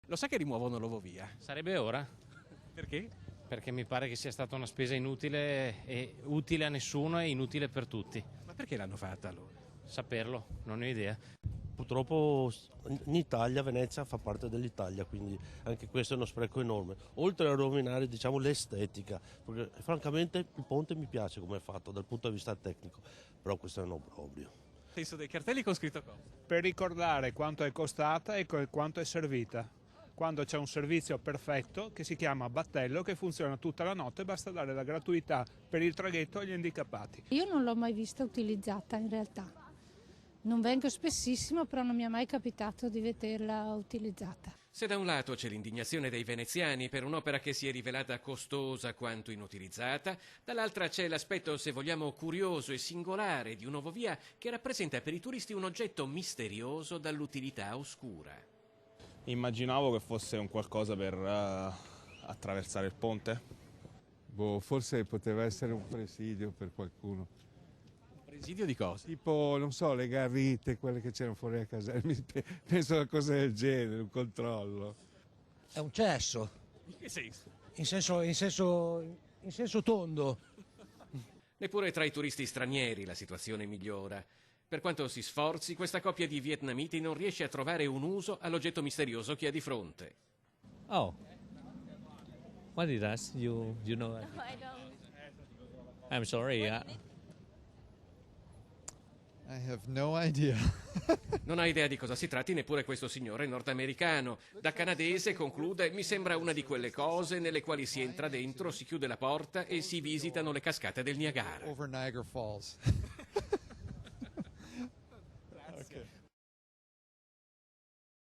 Lo sa che rimuovono l'ovovia? Sarebbe ora, Perché? perché mi pare che sia stata una spesa inutile e utile a nessuno e inutile per tutti. Ma perché l'hanno fatta allora? Saperlo, non ne ho idea. Purtroppo in Italia Venezia fa parte dell'Italia, quindi anche questo è uno spreco enorme. Oltre a rovinare, diciamo, l'estetica, perché francamente il ponte mi piace come è fatto dal punto di vista tecnico, però questo è un obbrobrio. Penso dei cartelli con scritto cosa? Per ricordare quanto è costata e quanto è servita. Quando c'è un servizio perfetto che si chiama battello, che funziona tutta la notte, basta dare la gratuità per il traghetto agli handicappati. Io non l'ho mai vista utilizzata in realtà. Non vengo spessissimo, però non mi è mai capitato di vederla utilizzata. Se da un lato c'è l'indignazione dei veneziani per un'opera che si è rivelata costosa quanto inutilizzata, dall'altra c'è l'aspetto, se vogliamo, curioso e singolare di un'ovovia che rappresenta per i turisti un oggetto misterioso dall'utilità oscura. Immaginavo che fosse un qualcosa per attraversare il ponte. Forse poteva essere un presidio per qualcuno. Presidio di cosa? Tipo, non so, le garrite, quelle che c'erano fuori a casa. Penso a cose del genere, un controllo. È un cesso, In che senso? in senso tondo. Neppure tra i turisti stranieri la situazione migliora. Per quanto si sforzi, questa coppia di vietnamiti non riesce a trovare un uso all'oggetto misterioso che ha di fronte. Oh, what is that? You know? No, I don't. I'm sorry. I have no idea. Non ha idea di cosa si tratti neppure questo signore nordamericano. Da canadese conclude: mi sembra una di quelle cose nelle quali si entra dentro, si chiude la porta e si visitano le cascate del Niagara. Over Niagara Falls.